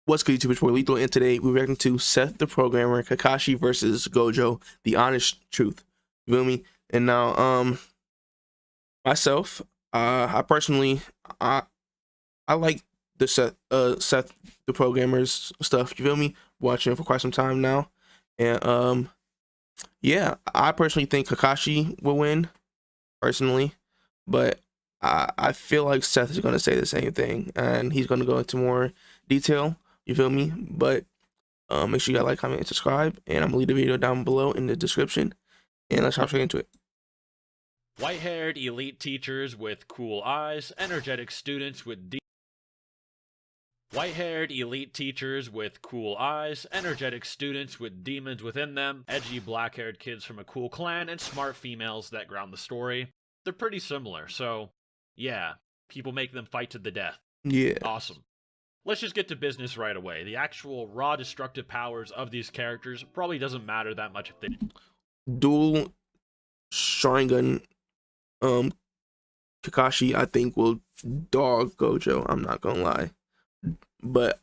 What's good, YouTube? It's Roy Lethal, and today we're reacting to Seth the Programmer, Kakashi versus Gojo, the honest truth. You feel me? And now, myself, I personally, I like the Seth the Programmer's stuff. You feel me? Watching it for quite some time now, and yeah, I personally think Kakashi will win, personally, but I feel like Seth is gonna say the same thing, and he's gonna go into more detail. You feel me? But make sure you guys like, comment, and subscribe. And I'm gonna leave the video down below in the description. And let's hop straight into it. White-haired elite teachers with cool eyes, energetic students with White-haired elite teachers with cool eyes, energetic students with demons within them, edgy black-haired kids from a cool clan, and smart females that ground the story. They're pretty similar, so yeah, people make them fight to the death. Yeah. Awesome. Let's just get to business right away. The actual raw destructive powers of these characters probably doesn't matter that much if they Dual Sharingan Kakashi, I think, will dog Gojo. I'm not gonna lie. But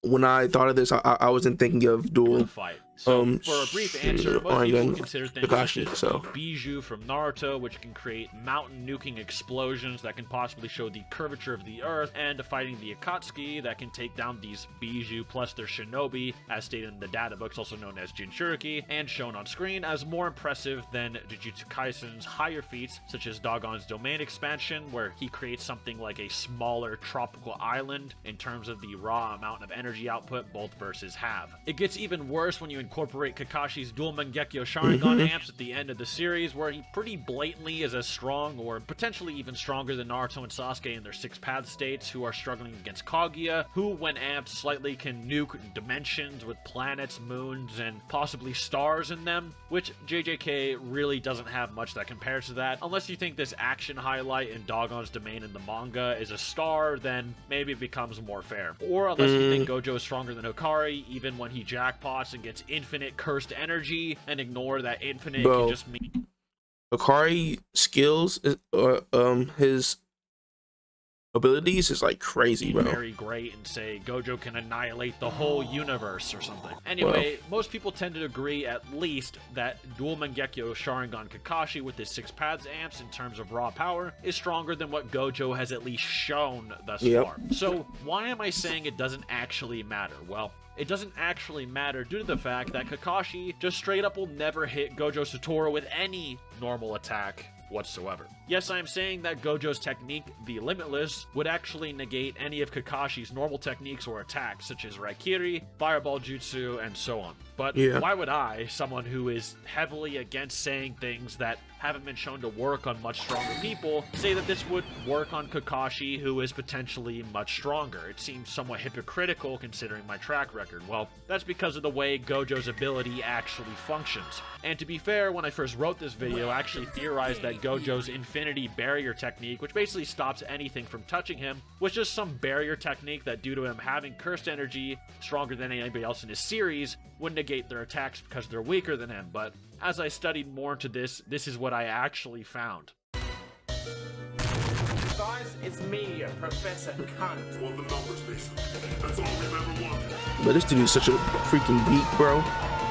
when I thought of this, I wasn't thinking of dual fight. So, for a brief answer, most people consider things Kakashi, such as so Bijou from Naruto, which can create mountain nuking explosions that can possibly show the curvature of the earth, and fighting the Akatsuki that can take down these Bijou plus their shinobi, as stated in the data books, also known as Jinchuriki, and shown on screen as more impressive than Jujutsu Kaisen's higher feats, such as Dagon's domain expansion, where he creates something like a smaller tropical island in terms of the raw amount of energy output both verses have. It gets even worse when you incorporate Kakashi's dual Mangekyo Sharingan amps at the end of the series, where he pretty blatantly is as strong or potentially even stronger than Naruto and Sasuke in their six path states, who are struggling against Kaguya, who when amped slightly can nuke dimensions with planets, moons, and possibly stars in them, which JJK really doesn't have much that compares to that. Unless you think this action highlight in Dagon's domain in the manga is a star, then maybe it becomes more fair. Or unless you think Gojo is stronger than Hikari, even when he jackpots and gets infinite cursed energy, and ignore that infinite can just mean Hikari skills, his abilities is like crazy, bro. Very great, and say Gojo can annihilate the whole universe or something. Anyway, most people tend to agree at least that dual Mangekyo Sharingan Kakashi with his six paths amps in terms of raw power is stronger than what Gojo has at least shown thus far. So why am I saying it doesn't actually matter? Well, it doesn't actually matter due to the fact that Kakashi just straight up will never hit Gojo Satoru with any normal attack whatsoever. Yes, I am saying that Gojo's technique, the Limitless, would actually negate any of Kakashi's normal techniques or attacks, such as Raikiri, Fireball Jutsu, and so on. But why would I, someone who is heavily against saying things that haven't been shown to work on much stronger people, say that this would work on Kakashi, who is potentially much stronger? It seems somewhat hypocritical considering my track record. Well, that's because of the way Gojo's ability actually functions. And to be fair, when I first wrote this video, I actually theorized that Gojo's Infinity Barrier technique, which basically stops anything from touching him, was just some barrier technique that, due to him having cursed energy stronger than anybody else in his series, would negate their attacks because they're weaker than him. But as I studied more into this, this is what I actually found. Guys, it's me, Professor Cunt. On the numbers, Mason. That's all we've ever wanted. But this dude is such a freaking geek, bro.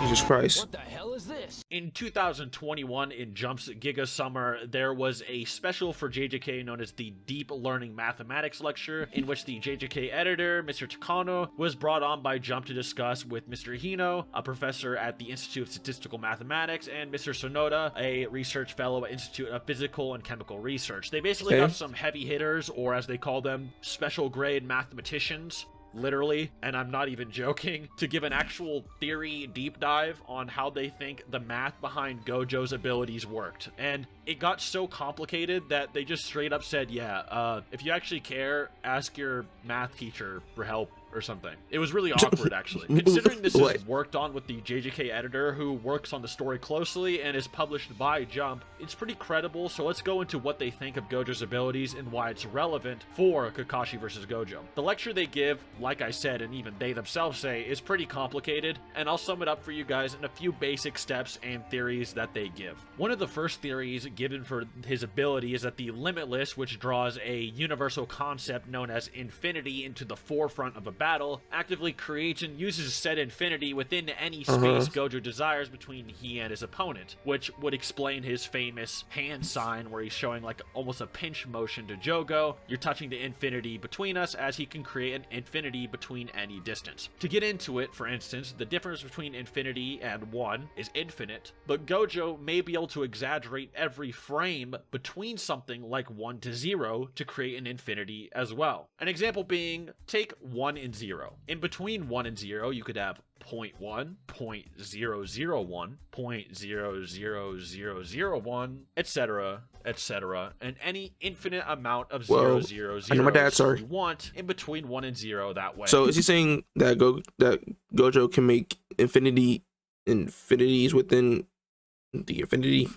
Jesus Christ. What the hell is this? In 2021, in Jump's Giga Summer, there was a special for JJK known as the Deep Learning Mathematics Lecture, in which the JJK editor, Mr. Takano, was brought on by Jump to discuss with Mr. Hino, a professor at the Institute of Statistical Mathematics, and Mr. Sonoda, a research fellow at Institute of Physical and Chemical Research. They basically got some heavy hitters, or as they call them, special grade mathematicians, literally, and I'm not even joking, to give an actual theory deep dive on how they think the math behind Gojo's abilities worked. And it got so complicated that they just straight up said, if you actually care, ask your math teacher for help or something. It was really awkward, actually. Considering this is worked on with the JJK editor, who works on the story closely and is published by Jump, it's pretty credible, so let's go into what they think of Gojo's abilities and why it's relevant for Kakashi versus Gojo. The lecture they give, like I said, and even they themselves say, is pretty complicated, and I'll sum it up for you guys in a few basic steps and theories that they give. One of the first theories given for his ability is that the Limitless, which draws a universal concept known as infinity into the forefront of a battle, actively creates and uses said infinity within any space Gojo desires between he and his opponent, which would explain his famous hand sign where he's showing like almost a pinch motion to Jogo. You're touching the infinity between us, as he can create an infinity between any distance. To get into it, for instance, the difference between infinity and 1 is infinite, but Gojo may be able to exaggerate every frame between something like 1 to 0 to create an infinity as well. An example being, take 1 and 0. In between 1 and 0, you could have 0.1, 0.001, 0.00001, etc., etc., and any infinite amount of Whoa. 000 I know my dad, sorry. you want in between 1 and 0 that way. So is he saying that Gojo can make infinities within the infinity?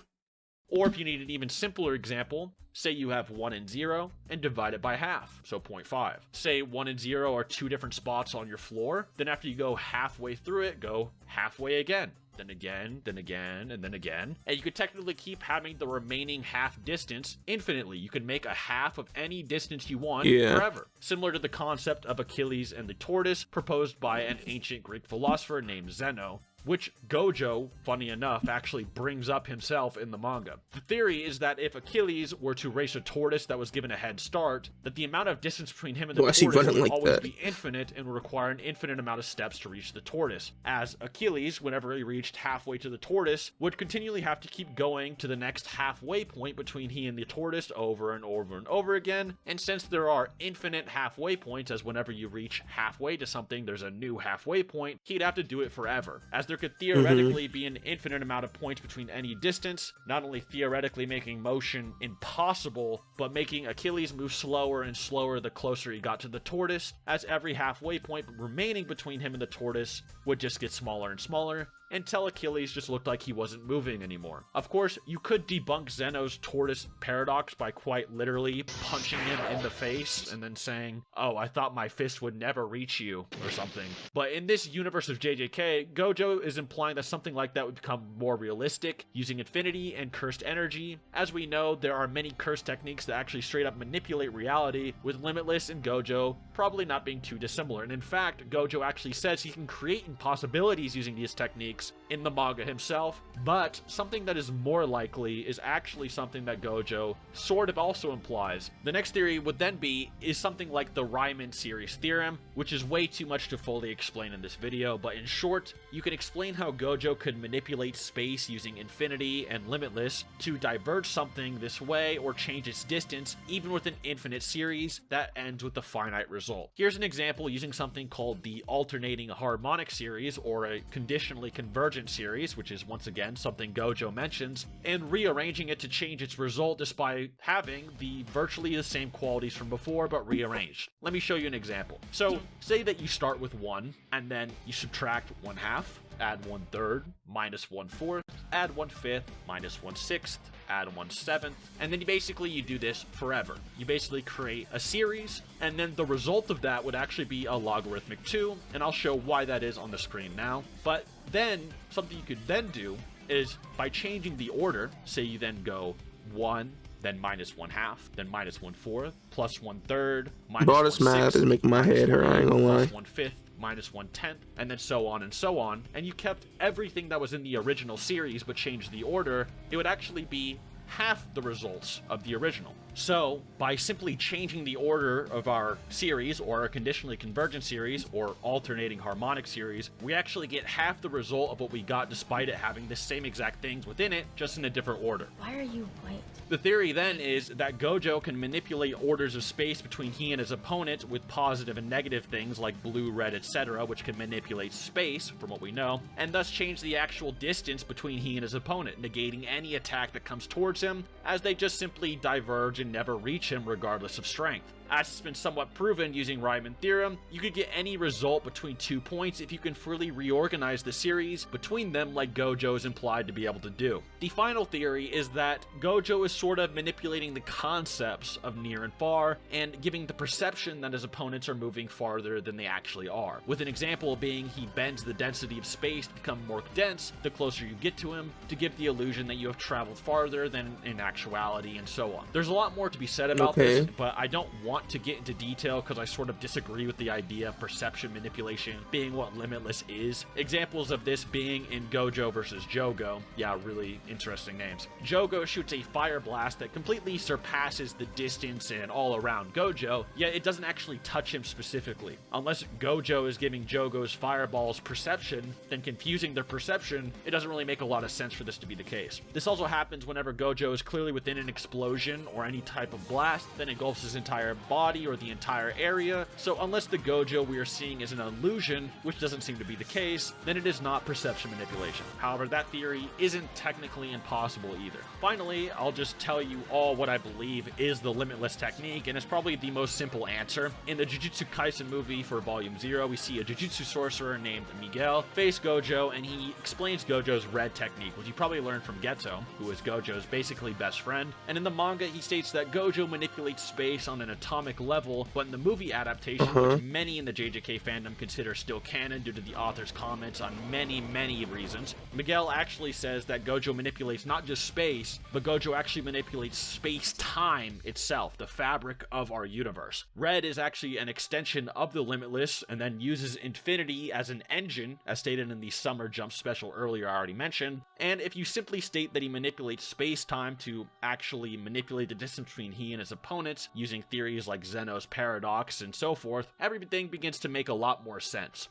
Or if you need an even simpler example, say you have 1 and 0 and divide it by half, so 0.5. Say 1 and 0 are 2 different spots on your floor, then after you go halfway through it, go halfway again. Then again, then again, and then again. And you could technically keep having the remaining half distance infinitely. You can make a half of any distance you want forever. Similar to the concept of Achilles and the tortoise proposed by an ancient Greek philosopher named Zeno, which Gojo, funny enough, actually brings up himself in the manga. The theory is that if Achilles were to race a tortoise that was given a head start, that the amount of distance between him and the tortoise would always be infinite and would require an infinite amount of steps to reach the tortoise. As Achilles, whenever he reached halfway to the tortoise, would continually have to keep going to the next halfway point between he and the tortoise over and over and over again, and since there are infinite halfway points, as whenever you reach halfway to something, there's a new halfway point, he'd have to do it forever, as there could theoretically be an infinite amount of points between any distance, not only theoretically making motion impossible, but making Achilles move slower and slower the closer he got to the tortoise, as every halfway point remaining between him and the tortoise would just get smaller and smaller, until Achilles just looked like he wasn't moving anymore. Of course, you could debunk Zeno's tortoise paradox by quite literally punching him in the face and then saying, "Oh, I thought my fist would never reach you," or something. But in this universe of JJK, Gojo is implying that something like that would become more realistic, using infinity and cursed energy. As we know, there are many curse techniques that actually straight up manipulate reality, with Limitless and Gojo probably not being too dissimilar. And in fact, Gojo actually says he can create impossibilities using these techniques in the manga himself, but something that is more likely is actually something that Gojo sort of also implies. The next theory would then is something like the Riemann series theorem, which is way too much to fully explain in this video, but in short, you can explain how Gojo could manipulate space using infinity and limitless to diverge something this way or change its distance, even with an infinite series that ends with a finite result. Here's an example using something called the alternating harmonic series, or a conditionally convergent series, which is once again something Gojo mentions, and rearranging it to change its result despite having virtually the same qualities from before but rearranged. Let me show you an example. So say that you start with 1 and then you subtract 1/2, add 1/3, minus 1/4, add 1/5, minus 1/6, add 1/7, and then you do this forever. You basically create a series, and then the result of that would actually be a logarithmic 2, and I'll show why that is on the screen now. But then, something you could then do is, by changing the order, say you then go 1, then minus 1/2, then minus 1/4, plus 1/3, minus 1/6. All this math is making my head hurt, I ain't gonna lie. 1/5, minus 1/10, and then so on and so on, and you kept everything that was in the original series but changed the order, it would actually be half the results of the original. So, by simply changing the order of our series, or our conditionally convergent series, or alternating harmonic series, we actually get half the result of what we got despite it having the same exact things within it, just in a different order. Why are you white? The theory then is that Gojo can manipulate orders of space between he and his opponent with positive and negative things like blue, red, etc., which can manipulate space, from what we know, and thus change the actual distance between he and his opponent, negating any attack that comes towards him, as they just simply diverge and never reach him regardless of strength. As it's been somewhat proven using Riemann theorem, you could get any result between 2 points if you can freely reorganize the series between them like Gojo is implied to be able to do. The final theory is that Gojo is sort of manipulating the concepts of near and far and giving the perception that his opponents are moving farther than they actually are, with an example being he bends the density of space to become more dense the closer you get to him, to give the illusion that you have traveled farther than in actuality, and so on. There's a lot more to be said about this, but I don't want want to get into detail because I sort of disagree with the idea of perception manipulation being what Limitless is. Examples of this being in Gojo versus Jogo. Yeah, really interesting names. Jogo shoots a fire blast that completely surpasses the distance and all around Gojo, yet it doesn't actually touch him specifically. Unless Gojo is giving Jogo's fireballs perception, then confusing their perception, it doesn't really make a lot of sense for this to be the case. This also happens whenever Gojo is clearly within an explosion or any type of blast that engulfs his entire body or the entire area, so unless the Gojo we are seeing is an illusion, which doesn't seem to be the case, then it is not perception manipulation. However, that theory isn't technically impossible either. Finally, I'll just tell you all what I believe is the Limitless technique, and it's probably the most simple answer. In the Jujutsu Kaisen movie for Volume 0, we see a Jujutsu sorcerer named Miguel face Gojo, and he explains Gojo's red technique, which he probably learned from Geto, who is Gojo's basically best friend. And in the manga, he states that Gojo manipulates space on an atomic level, but in the movie adaptation, which many in the JJK fandom consider still canon due to the author's comments on many reasons, Miguel actually says that Gojo manipulates not just space, but Gojo actually manipulates space-time itself, the fabric of our universe. Red is actually an extension of the Limitless, and then uses infinity as an engine, as stated in the Summer Jump special earlier I already mentioned. And if you simply state that he manipulates space-time to actually manipulate the distance between he and his opponents, using theories like Zeno's paradox and so forth, everything begins to make a lot more sense.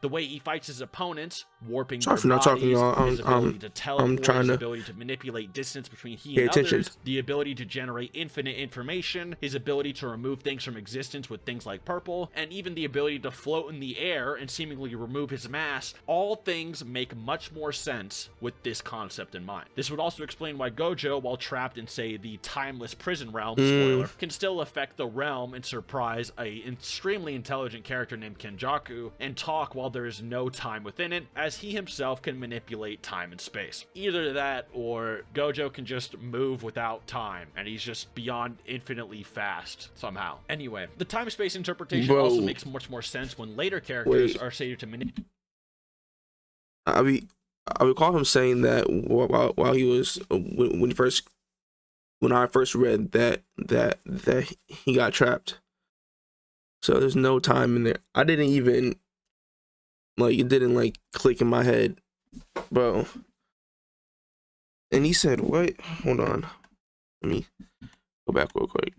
The way he fights his opponents, warping their bodies, his ability to teleport, his ability to manipulate distance between he and others, the ability to generate infinite information, his ability to remove things from existence with things like purple, and even the ability to float in the air and seemingly remove his mass, all things make much more sense with this concept in mind. This would also explain why Gojo, while trapped in, say, the timeless prison realm, spoiler, can still affect the realm and surprise a extremely intelligent character named Kenjaku, and talk while there is no time within it, as he himself can manipulate time and space. Either that, or Gojo can just move without time, and he's just beyond infinitely fast somehow. Anyway, the time-space interpretation also makes much more sense when later characters are stated to manipulate. I recall him saying that while he was when I first read that he got trapped. So there's no time in there. I didn't even it didn't click in my head, bro. And he said, "What? Hold on, let me go back real quick."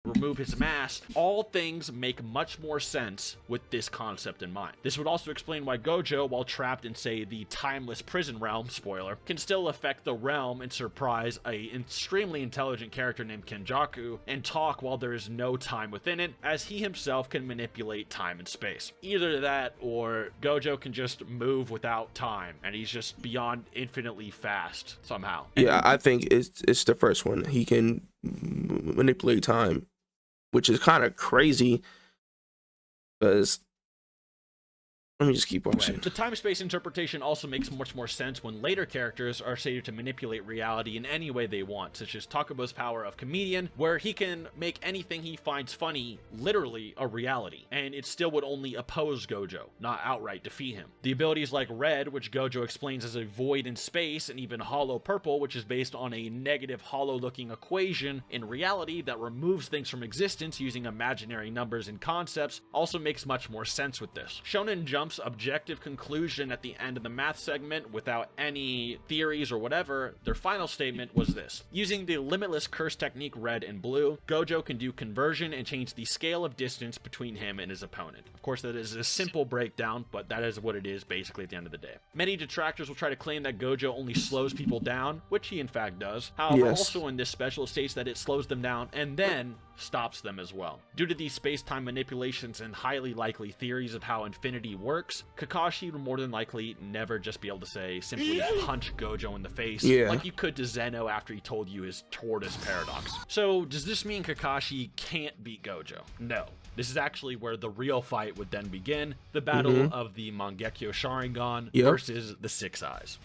Remove his mask, all things make much more sense with this concept in mind. This would also explain why Gojo, while trapped in, say, the timeless prison realm, spoiler, can still affect the realm and surprise a extremely intelligent character named Kenjaku, and talk while there is no time within it, as he himself can manipulate time and space. Either that, or Gojo can just move without time, and he's just beyond infinitely fast somehow. Yeah, I think it's the first one. He can manipulate time, which is kind of crazy, because let me just keep watching. The time-space interpretation also makes much more sense when later characters are stated to manipulate reality in any way they want, such as Takubo's power of comedian, where he can make anything he finds funny literally a reality, and it still would only oppose Gojo, not outright defeat him. The abilities like red, which Gojo explains as a void in space, and even hollow purple, which is based on a negative hollow-looking equation in reality that removes things from existence using imaginary numbers and concepts, also makes much more sense with this. Shonen Jump's objective conclusion at the end of the math segment, without any theories or whatever, their final statement was this: using the limitless curse technique red and blue, Gojo can do conversion and change the scale of distance between him and his opponent. Of course, that is a simple breakdown, but that is what it is basically at the end of the day. Many detractors will try to claim that Gojo only slows people down, which he in fact does. However, also in this special states that it slows them down and then stops them as well. Due to these space-time manipulations and highly likely theories of how infinity works, Kakashi would more than likely never just be able to say, simply punch Gojo in the face, like you could to Zeno after he told you his tortoise paradox. So does this mean Kakashi can't beat Gojo? No. This is actually where the real fight would then begin, the battle of the Mangekyo Sharingan versus the Six Eyes.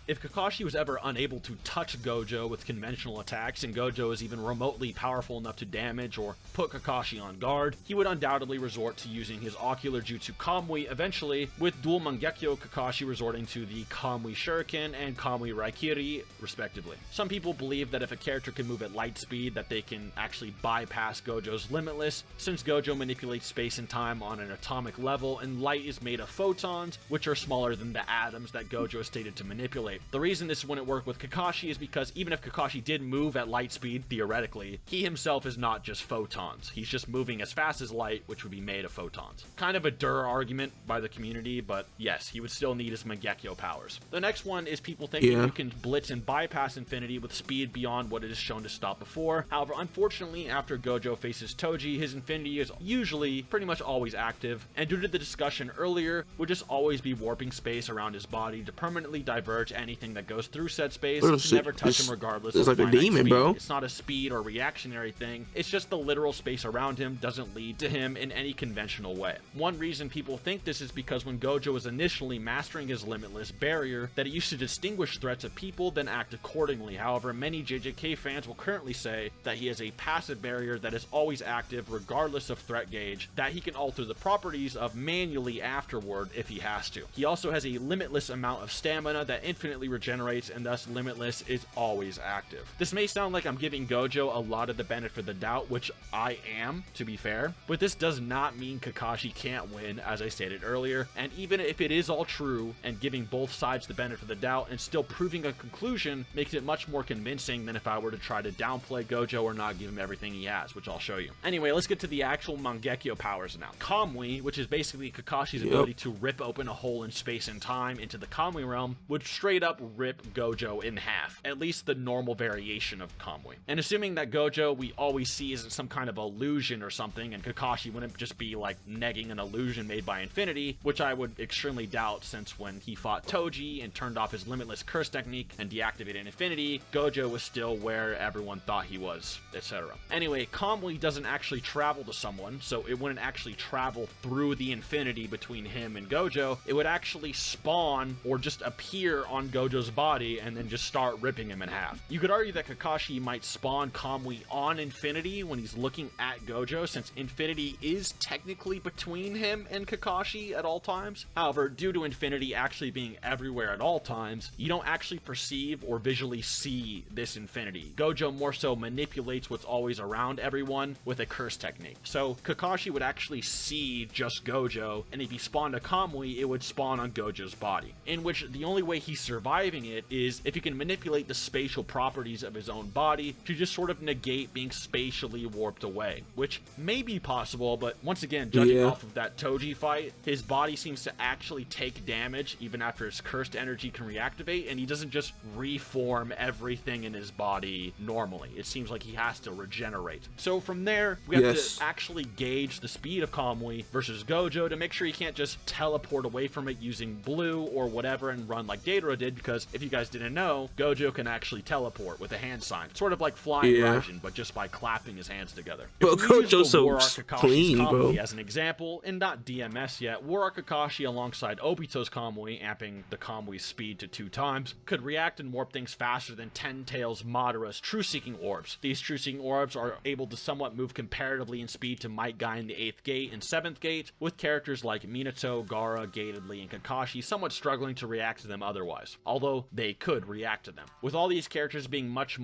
If Kakashi was ever unable to touch Gojo with conventional attacks, and Gojo is even remotely powerful enough to damage or put Kakashi on guard, he would undoubtedly resort to using his ocular jutsu Kamui eventually, with dual Mangekyo Kakashi resorting to the Kamui Shuriken and Kamui Raikiri, respectively. Some people believe that if a character can move at light speed, that they can actually bypass Gojo's Limitless, since Gojo manipulates space and time on an atomic level, and light is made of photons, which are smaller than the atoms that Gojo is stated to manipulate. The reason this wouldn't work with Kakashi is because even if Kakashi did move at light speed, theoretically, he himself is not just photons. He's just moving as fast as light, which would be made of photons. Kind of a argument by the community, but yes, he would still need his Mangekyo powers. The next one is people thinking you can blitz and bypass Infinity with speed beyond what it is shown to stop before. However, unfortunately, after Gojo faces Toji, his Infinity is usually pretty much always active, and due to the discussion earlier, would just always be warping space around his body to permanently diverge anything that goes through said space to never touch him regardless of like a demon, speed. bro. It's not a speed or reactionary thing, it's just the literal space around him doesn't lead to him in any conventional way. One reason people think this is because when Gojo was initially mastering his Limitless barrier, that it used to distinguish threats of people then act accordingly. However, many JJK fans will currently say that he has a passive barrier that is always active regardless of threat gauge, that he can alter the properties of manually afterward if he has to. He also has a limitless amount of stamina that infinitely regenerates, and thus Limitless is always active. This may sound like I'm giving Gojo a lot of the benefit of the doubt, which I am, to be fair, but this does not mean Kakashi can't win, as I stated earlier, and even if it is all true, and giving both sides the benefit of the doubt and still proving a conclusion makes it much more convincing than if I were to try to downplay Gojo or not give him everything he has, which I'll show you. Anyway, let's get to the actual Mangekyo powers now. Kamui, which is basically Kakashi's ability to rip open a hole in space and time into the Kamui realm, would straight up rip Gojo in half, at least the normal variation of Kamui. And assuming that Gojo we always see isn't some kind of illusion or something, and Kakashi wouldn't just be like negging an illusion made by Infinity, which I would extremely doubt, since when he fought Toji and turned off his Limitless curse technique and deactivated Infinity, Gojo was still where everyone thought he was, etc. Anyway, Kamui doesn't actually travel to someone, so it wouldn't actually travel through the Infinity between him and Gojo. It would actually spawn or just appear on Gojo's body and then just start ripping him in half. You could argue that Kakashi might spawn Kamui on Infinity when he's looking at Gojo, since Infinity is technically between him and Kakashi at all times. However, due to Infinity actually being everywhere at all times, you don't actually perceive or visually see this Infinity. Gojo more so manipulates what's always around everyone with a curse technique. So Kakashi would actually see just Gojo, and if he spawned a Kamui, it would spawn on Gojo's body, in which the only way he's surviving it is if he can manipulate the spatial properties of his own body to just sort of negate being spatially warped away, which may be possible, but once again, judging off of that Toji fight, his body seems to actually take damage even after his cursed energy can reactivate, and he doesn't just reform everything in his body normally. It seems like he has to regenerate. So from there, we have to actually gauge the speed of Kamui versus Gojo to make sure he can't just teleport away from it using blue or whatever and run like Deidara did, because if you guys didn't know, Gojo can actually teleport with a hand sign, sort of like flying Raijin, but just by clapping his hands together. But Gojo's so clean, bro. As an example, and not DMS yet, War Art Kakashi alongside Obito's Kamui, amping the Kamui's speed to 2 times, could react and warp things faster than Ten Tails Madara's True-Seeking Orbs. These True-Seeking Orbs are able to somewhat move comparatively in speed to Might Guy in the 8th Gate and 7th Gate, with characters like Minato, Gaara, Gatedly, and Kakashi somewhat struggling to react to them otherwise, although they could react to them. With all these characters being much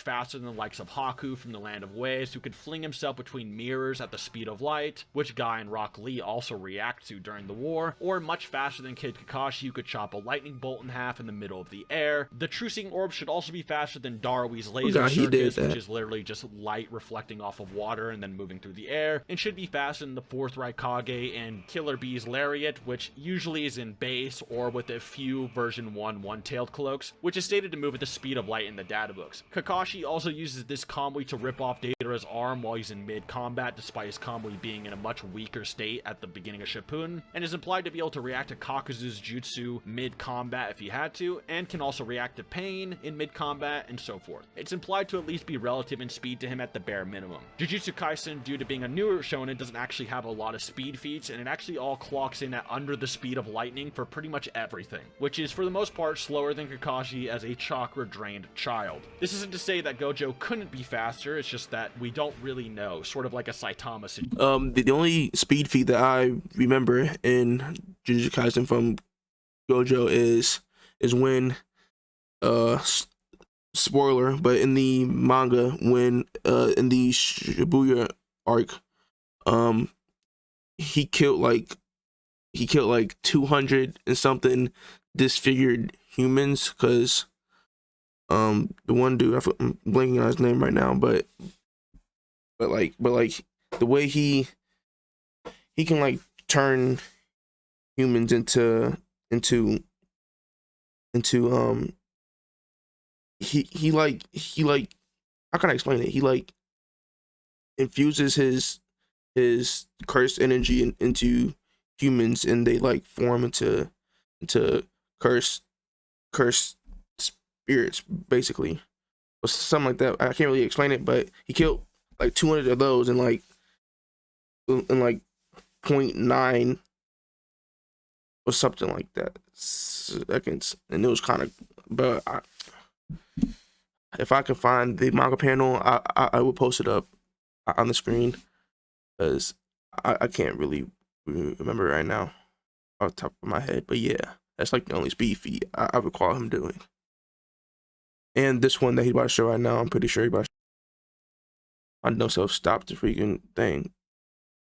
faster than the likes of Haku from the Land of Waves, who could fling himself between mirrors at the speed of light, which Guy and Rock Lee also react to during the war, or much faster than Kid Kakashi, who could chop a lightning bolt in half in the middle of the air. The True-Seeking Orb should also be faster than Darwee's Laser Circus, which is literally just light reflecting off of water and then moving through the air, and should be faster than the 4th Raikage and Killer Bee's Lariat, which usually is in base or with a few version 1 one-tailed cloaks, which is stated to move at the speed of light in the databooks. Kakashi also uses this Kamui to rip off Deidara's arm while he's in mid-combat, despite his Kamui being in a much weaker state at the beginning of Shippuden, and is implied to be able to react to Kakuzu's jutsu mid-combat if he had to, and can also react to pain in mid-combat, and so forth. It's implied to at least be relative in speed to him at the bare minimum. Jujutsu Kaisen, due to being a newer shonen, doesn't actually have a lot of speed feats, and it actually all clocks in at under the speed of lightning for pretty much everything, which is for the most most part slower than Kakashi as a chakra-drained child. This isn't to say that Gojo couldn't be faster, it's just that we don't really know, sort of like a Saitama situation. The only speed feat that I remember in Jujutsu Kaisen from Gojo is when spoiler, but in the manga, when in the Shibuya arc, he killed like 200 and something disfigured humans, because the one dude, I'm blanking on his name right now, but like the way he can like turn humans into he like how can I explain it? He like infuses his cursed energy into humans, and they like form into cursed spirits, basically, or something like that. I can't really explain it, but he killed like 200 of those in like 0.9 or something like that seconds, and it was kind of. But if I can find the manga panel, I will post it up on the screen, because I can't really remember right now off the top of my head. But yeah, that's like the only speed feat I recall him doing. And this one that he's about to show right now, I'm pretty sure he's about to show. I know, so stop the freaking thing.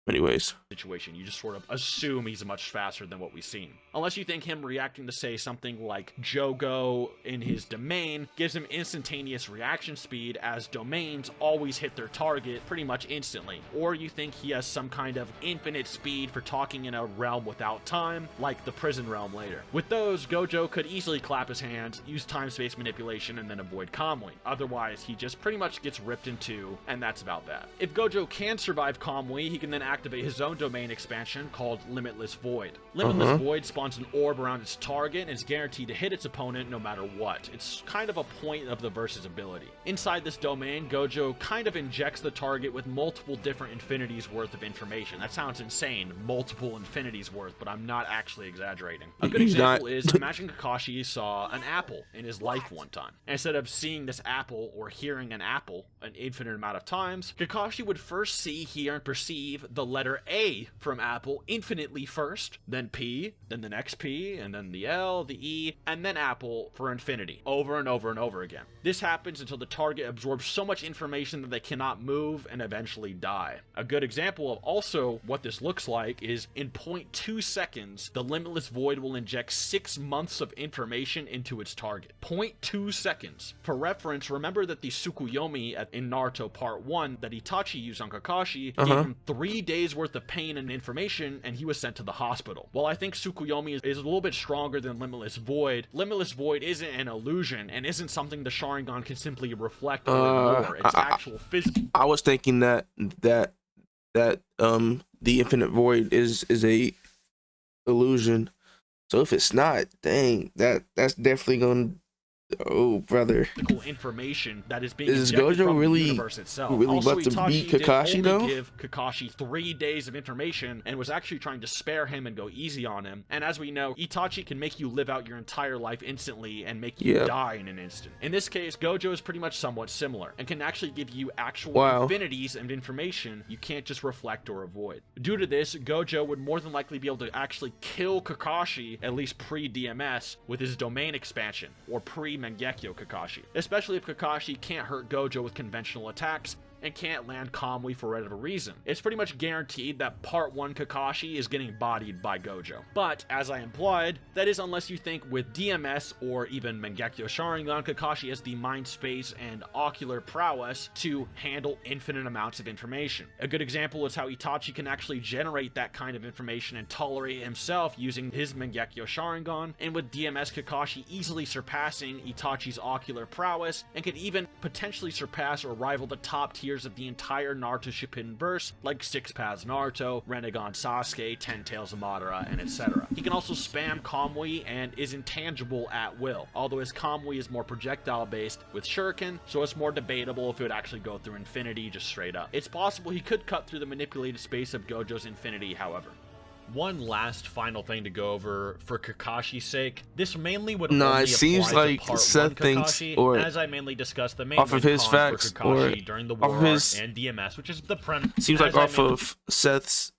Anyways, You just sort of assume he's much faster than what we've seen. Unless you think him reacting to, say, something like Jogo in his domain gives him instantaneous reaction speed, as domains always hit their target pretty much instantly. Or you think he has some kind of infinite speed for talking in a realm without time, like the prison realm later. With those, Gojo could easily clap his hands, use time-space manipulation, and then avoid Kamui. Otherwise, he just pretty much gets ripped in two, and that's about that. If Gojo can survive Kamui, he can then activate his own domain expansion called Limitless Void. Limitless Void spawns an orb around its target and is guaranteed to hit its opponent no matter what. It's kind of a point of the versus ability. Inside this domain, Gojo kind of injects the target with multiple different infinities worth of information. That sounds insane, multiple infinities worth, but I'm not actually exaggerating. A good example is, imagine Kakashi saw an apple in his life one time. And instead of seeing this apple or hearing an apple an infinite amount of times, Kakashi would first see, hear, and perceive the letter A from apple infinitely first, then P, then the next P, and then the L, the E, and then apple for infinity, over and over and over again. This happens until the target absorbs so much information that they cannot move and eventually die. A good example of also what this looks like is, in 0.2 seconds, the Limitless Void will inject 6 months of information into its target. 0.2 seconds. For reference, remember that the Tsukuyomi in Naruto Part 1 that Itachi used on Kakashi gave him 3 days worth of pain and information, and he was sent to the hospital. While I think Tsukuyomi is a little bit stronger than Limitless Void isn't an illusion and isn't something the Sharingan can simply reflect or ignore. It's actual physical. I was thinking that the Infinite Void is a illusion. So if it's not, dang, that's definitely gonna. Oh, brother. Information that is being Is injected Gojo from really, the universe itself. really Also, about to Itachi beat did Kakashi only though? give Kakashi 3 days of information and was actually trying to spare him and go easy on him. And as we know, Itachi can make you live out your entire life instantly and make you die in an instant. In this case, Gojo is pretty much somewhat similar and can actually give you actual infinities of information you can't just reflect or avoid. Due to this, Gojo would more than likely be able to actually kill Kakashi, at least pre-DMS, with his domain expansion, or pre-Mangekyo Kakashi. Especially if Kakashi can't hurt Gojo with conventional attacks and can't land Kamui for whatever reason. It's pretty much guaranteed that Part 1 Kakashi is getting bodied by Gojo. But, as I implied, that is unless you think with DMS or even Mangekyo Sharingan, Kakashi has the mind space and ocular prowess to handle infinite amounts of information. A good example is how Itachi can actually generate that kind of information and tolerate himself using his Mangekyo Sharingan, and with DMS Kakashi easily surpassing Itachi's ocular prowess, and could even potentially surpass or rival the top tier of the entire Naruto Shippuden verse, like 6 Paths Naruto, Renegon Sasuke, 10 Tails of Madara, and etc. He can also spam Kamui and is intangible at will, although his Kamui is more projectile based with Shuriken, so it's more debatable if it would actually go through infinity just straight up. It's possible he could cut through the manipulated space of Gojo's infinity, however. One last final thing to go over for Kakashi's sake. This mainly would Nah, only it seems apply like to part Seth 1 thinks, Kakashi, or as I mainly discussed the main off of win his cons facts, for or Kakashi during the off war of his, arc and DMS, which is the premise. seems like as I off mainly of Seth's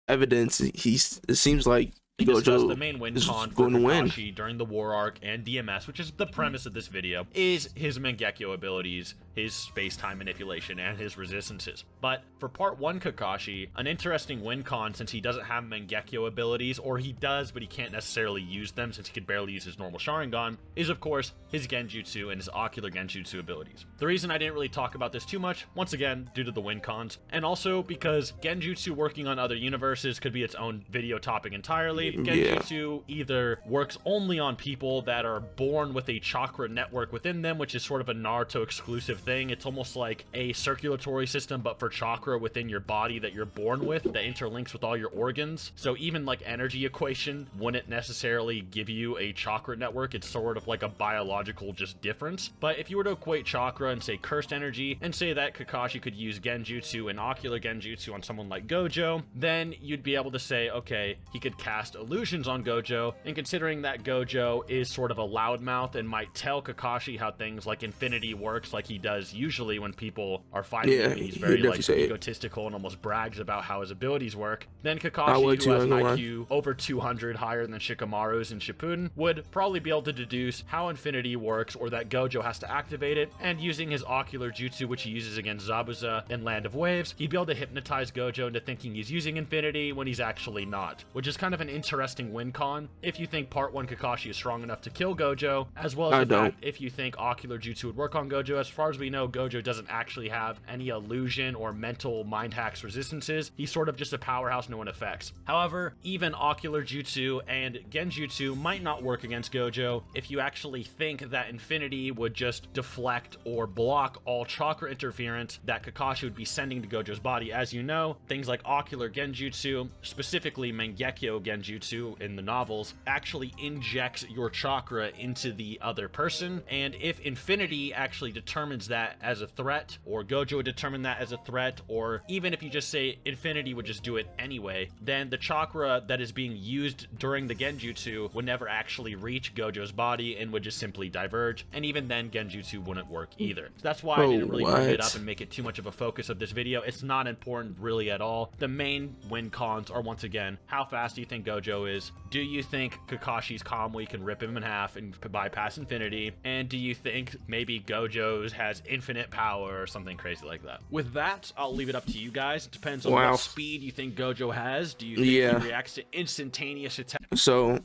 evidence, it seems like discussed the Gojo main win is con for going to win. Kakashi during the war arc and DMS, which is the premise of this video, is his Mangekyo abilities, his space-time manipulation, and his resistances. But for part 1 Kakashi, an interesting win con, since he doesn't have Mangekyo abilities, or he does but he can't necessarily use them since he could barely use his normal Sharingan, is of course his Genjutsu and his Ocular Genjutsu abilities. The reason I didn't really talk about this too much, once again, due to the win cons, and also because Genjutsu working on other universes could be its own video topic entirely. Genjutsu either works only on people that are born with a chakra network within them, which is sort of a Naruto exclusive thing. It's almost like a circulatory system, but for chakra within your body that you're born with, that interlinks with all your organs. So even like energy equation wouldn't necessarily give you a chakra network. It's sort of like a biological just difference. But if you were to equate chakra and say cursed energy, and say that Kakashi could use Genjutsu and Ocular Genjutsu on someone like Gojo, then you'd be able to say, okay, he could cast illusions on Gojo, and considering that Gojo is sort of a loudmouth and might tell Kakashi how things like infinity works, like he does usually when people are fighting him, and he's very like egotistical and almost brags about how his abilities work, then Kakashi, who has an IQ over 200 higher than Shikamaru's in Shippuden, would probably be able to deduce how infinity works, or that Gojo has to activate it, and using his Ocular Jutsu, which he uses against Zabuza in Land of Waves, he'd be able to hypnotize Gojo into thinking he's using infinity when he's actually not, which is kind of an interesting win con if you think part 1 Kakashi is strong enough to kill Gojo, as well as the fact if you think Ocular Jutsu would work on Gojo. As far as we know, Gojo doesn't actually have any illusion or mental mind hacks resistances. He's sort of just a powerhouse no one affects. However, even Ocular Jutsu and Genjutsu might not work against Gojo if you actually think that infinity would just deflect or block all chakra interference that Kakashi would be sending to Gojo's body. As you know, things like Ocular Genjutsu, specifically Mangekyo Genjutsu in the novels, actually injects your chakra into the other person, and if infinity actually determines that as a threat, or Gojo would determine that as a threat, or even if you just say infinity would just do it anyway, then the chakra that is being used during the Genjutsu would never actually reach Gojo's body and would just simply diverge, and even then Genjutsu wouldn't work either. So that's why I didn't really bring it up and make it too much of a focus of this video. It's not important really at all. The main win cons are, once again, how fast do you think Gojo is? Do you think Kakashi's Kamui can rip him in half and bypass infinity? And do you think maybe Gojo's has infinite power or something crazy like that? With that, I'll leave it up to you guys. It depends on what speed you think Gojo has. Do you think he reacts to instantaneous attacks? So,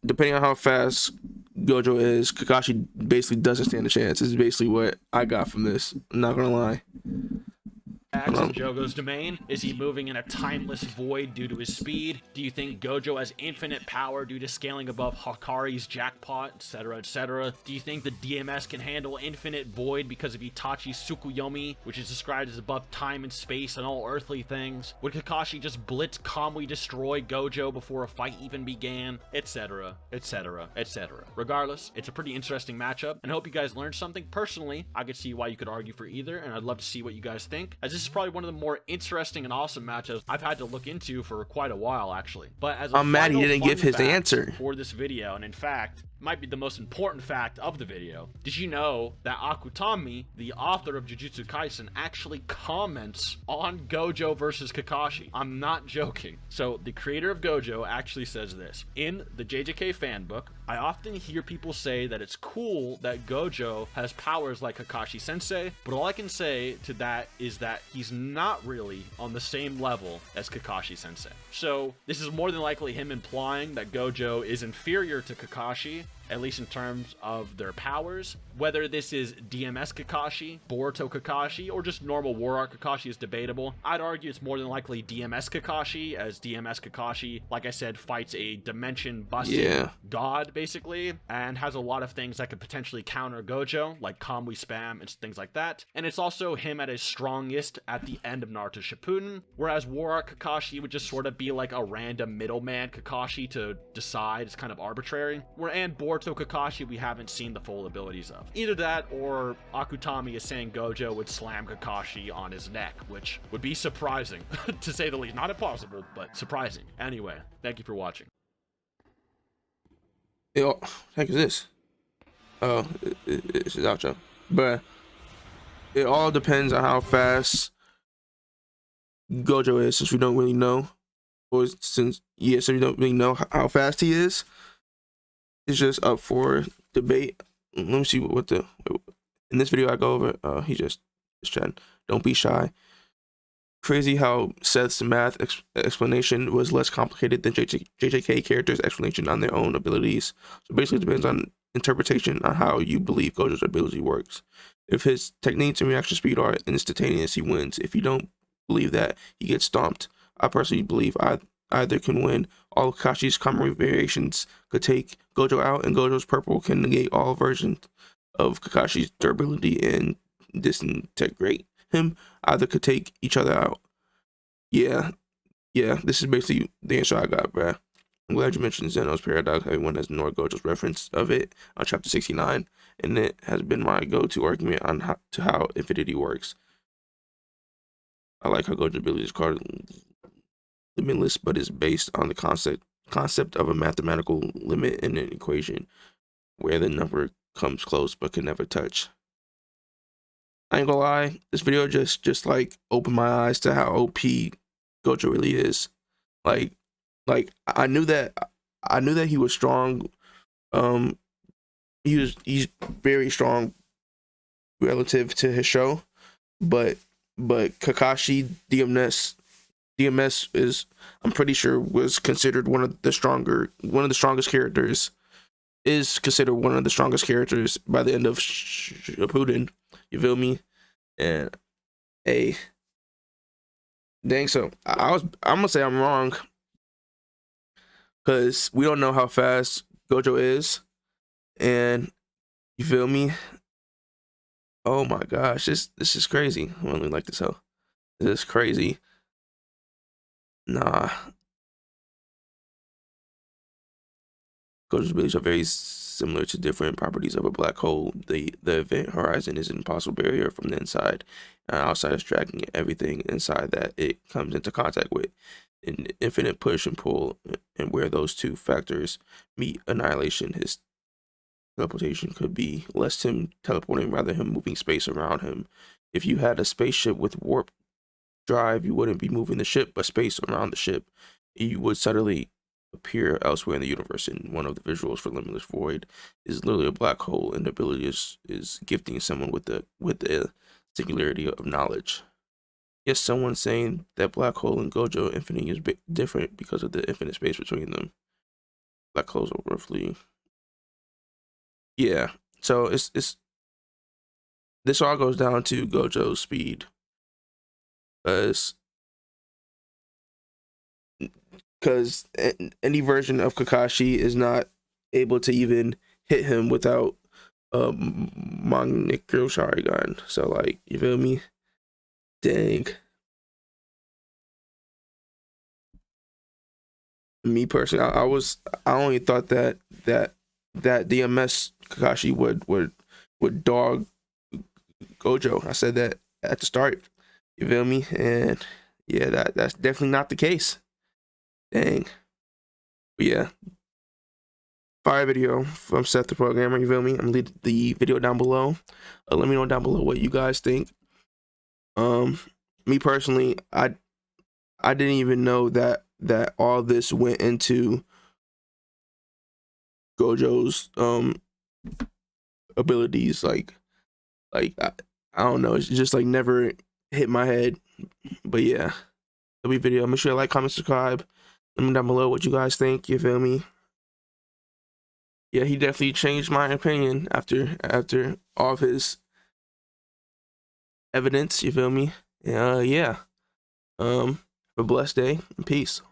depending on how fast Gojo is, Kakashi basically doesn't stand a chance. This is basically what I got from this. I'm not gonna lie. In Jogo's domain? Is he moving in a timeless void due to his speed? Do you think Gojo has infinite power due to scaling above Hakari's jackpot, etc., etc.? Do you think the DMS can handle infinite void because of Itachi's Tsukuyomi, which is described as above time and space and all earthly things? Would Kakashi just blitz Kamui destroy Gojo before a fight even began? Etc., etc., etc. Regardless, it's a pretty interesting matchup, and I hope you guys learned something. Personally, I could see why you could argue for either, and I'd love to see what you guys think, as this is probably one of the more interesting and awesome matchups I've had to look into for quite a while, actually. But as I'm mad he didn't give his answer for this video, and in fact, might be the most important fact of the video. Did you know that Akutami, the author of Jujutsu Kaisen, actually comments on Gojo versus Kakashi? I'm not joking. So the creator of Gojo actually says this: in the JJK fan book, I often hear people say that it's cool that Gojo has powers like Kakashi Sensei, but all I can say to that is that he's not really on the same level as Kakashi Sensei. So this is more than likely him implying that Gojo is inferior to Kakashi, at least in terms of their powers. Whether this is DMS Kakashi, Boruto Kakashi, or just normal War Art Kakashi is debatable. I'd argue it's more than likely DMS Kakashi, as DMS Kakashi, like I said, fights a dimension-busting god, basically, and has a lot of things that could potentially counter Gojo, like Kamui spam and things like that. And it's also him at his strongest at the end of Naruto Shippuden, whereas War Art Kakashi would just sort of be like a random middleman Kakashi to decide. It's kind of arbitrary. And Boruto Naruto Kakashi we haven't seen the full abilities of. Either that, or Akutami is saying Gojo would slam Kakashi on his neck, which would be surprising, to say the least. Not impossible, but surprising. Anyway, thank you for watching. What the heck is this? Oh, it's his outro. But it all depends on how fast Gojo is, since we don't really know. Or since we don't really know how fast he is. It's just up for debate. Let me see what the in this video I go over. He just chatting. Don't be shy. Crazy how Seth's math explanation was less complicated than JJK characters' explanation on their own abilities. So basically, it depends on interpretation on how you believe Gojo's ability works. If his techniques and reaction speed are instantaneous, he wins. If you don't believe that, he gets stomped. I personally believe either can win. All of Kakashi's common variations could take Gojo out, and Gojo's purple can negate all versions of Kakashi's durability and disintegrate him. Either could take each other out. Yeah, this is basically the answer I got, bruh. I'm glad you mentioned Zeno's paradox. Everyone has ignored Gojo's reference of it on chapter 69, and it has been my go-to argument on how infinity works. I like how Gojo's ability is called limitless, but is based on the concept of a mathematical limit in an equation where the number comes close but can never touch. I ain't gonna lie, this video just like opened my eyes to how OP Gojo really is. Like I knew that he was strong. He's very strong relative to his show, but Kakashi DMS is, I'm pretty sure, was considered one of the strongest characters. Is considered one of the strongest characters by the end of Shippuden. You feel me? And dang, so I'm gonna say I'm wrong, because we don't know how fast Gojo is, and you feel me? Oh my gosh, this is crazy. I really like this hoe. This is crazy. Nah. Gojo's abilities are very similar to different properties of a black hole. The event horizon is an impossible barrier from the inside. Outside is dragging everything inside that it comes into contact with. An infinite push and pull, and where those two factors meet annihilation, his teleportation could be less him teleporting, rather him moving space around him. If you had a spaceship with warp drive, you wouldn't be moving the ship, but space around the ship. You would suddenly appear elsewhere in the universe. And one of the visuals for Limitless Void is literally a black hole, and the ability is gifting someone with the singularity of knowledge. Yes, someone saying that black hole and Gojo Infinity is different because of the infinite space between them. Black holes are roughly, yeah. So it's this all goes down to Gojo's speed, because any version of Kakashi is not able to even hit him without Mangekyo Sharingan. So like, you feel me? Dang. Me personally, I only thought that DMS Kakashi would dog Gojo. I said that at the start. You feel me? And yeah, that's definitely not the case. Dang. But yeah. Fire video from SethTheProgrammer, you feel me? I'm gonna leave the video down below. Let me know down below what you guys think. Me personally, I didn't even know that all this went into Gojo's abilities. Like I don't know, it's just like never hit my head. But yeah, that'll be video. Make sure you like, comment, subscribe. Let me know down below what you guys think. You feel me? Yeah, he definitely changed my opinion after all of his evidence. You feel me? Yeah. Have a blessed day and peace.